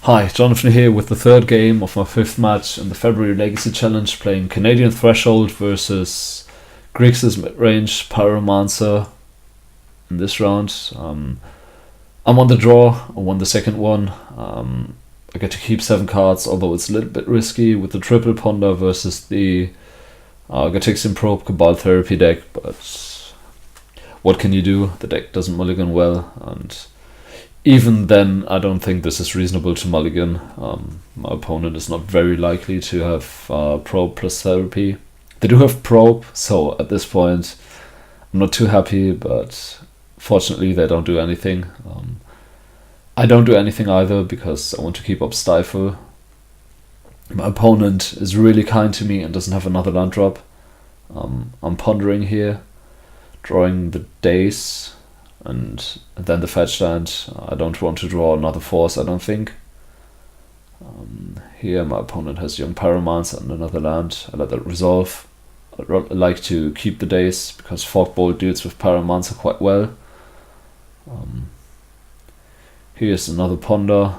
Hi, Jonathan here with the third game of my fifth match in the February Legacy Challenge, playing Canadian Threshold versus Grixis Midrange Pyromancer in this round. I'm on the draw. I won the second one. I get to keep 7 cards, although it's a little bit risky with the triple ponder versus the Grixis Probe Cabal Therapy deck, but what can you do? The deck doesn't mulligan well, and even then, I don't think this is reasonable to mulligan. My opponent is not very likely to have Probe plus Therapy. They do have Probe, so at this point, I'm not too happy, but fortunately they don't do anything. I don't do anything either because I want to keep up Stifle. My opponent is really kind to me and doesn't have another land drop. I'm pondering here, drawing the Daze, and then the fetch land. I don't want to draw another force, I don't think. Here my opponent has Young Pyromancer and another land. I let that resolve. I'd like to keep the Daze because Fogbolt deals with Pyromancer quite well. Here's another ponder,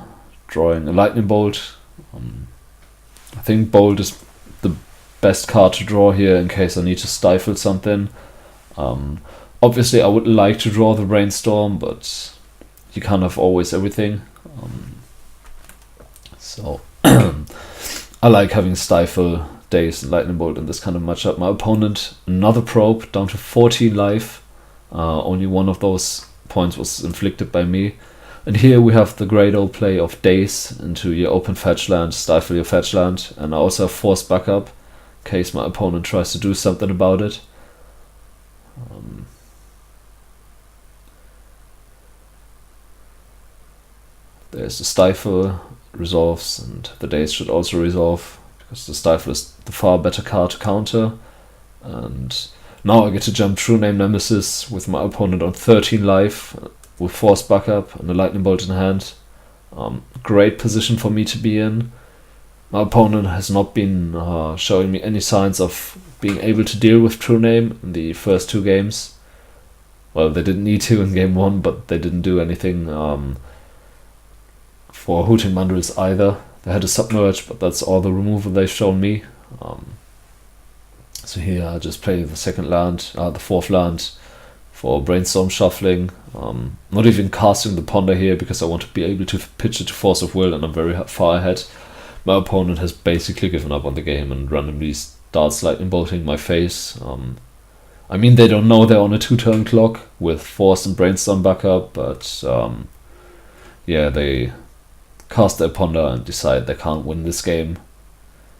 drawing a Lightning Bolt. I think Bolt is the best card to draw here in case I need to stifle something. Obviously I would like to draw the Brainstorm, but you can't have always everything. So I like having Stifle, Daze and Lightning Bolt in this kind of matchup. My opponent, another Probe, down to 14 life. Only one of those points was inflicted by me. And here we have the great old play of Daze into your open fetch land, stifle your fetch land, and I also have force backup in case my opponent tries to do something about it. There's the Stifle, resolves, and the Daze should also resolve because the Stifle is the far better card to counter. And now I get to jump True Name Nemesis with my opponent on 13 life with force backup and a Lightning Bolt in hand. Great position for me to be in. My opponent has not been showing me any signs of being able to deal with True Name in the first 2 games. Well, they didn't need to in game 1, but they didn't do anything for Hooting Mandrills either. They had a Submerge, but that's all the removal they've shown me. So here I just play the second land, the fourth land for Brainstorm Shuffling. Not even casting the ponder here because I want to be able to pitch it to Force of Will and I'm very far ahead. My opponent has basically given up on the game and randomly starts Lightning Bolting my face. I mean, they don't know they're on a 2-turn clock with Force and Brainstorm backup, but yeah, they cast their ponder and decide they can't win this game,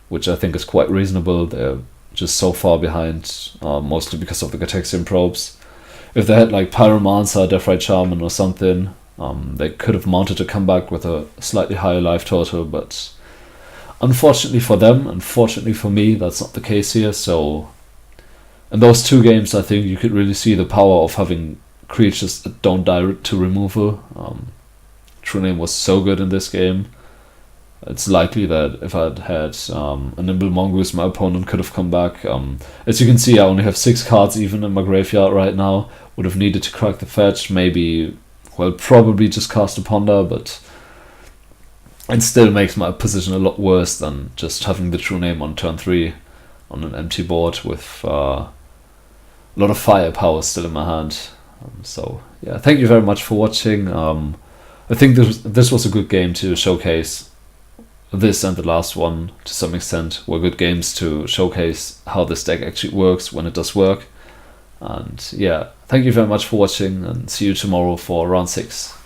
which I think is quite reasonable. They're just so far behind, mostly because of the Grixis probes. If they had like Pyromancer, Deathrite Shaman or something, they could have mounted a comeback with a slightly higher life total, but unfortunately for them, unfortunately for me, that's not the case here. So in those 2 games, I think you could really see the power of having creatures that don't die to removal. True Name was so good in this game. It's likely that if I'd had a Nimble Mongoose, my opponent could have come back. As you can see, I only have 6 cards even in my graveyard right now. Would have needed to crack the fetch, maybe, well, probably just cast a ponder, but it still makes my position a lot worse than just having the True Name on turn 3 on an empty board with a lot of firepower still in my hand. So yeah, thank you very much for watching. I think this was a good game to showcase. This and the last one, to some extent, were good games to showcase how this deck actually works when it does work. And yeah, thank you very much for watching and see you tomorrow for round 6.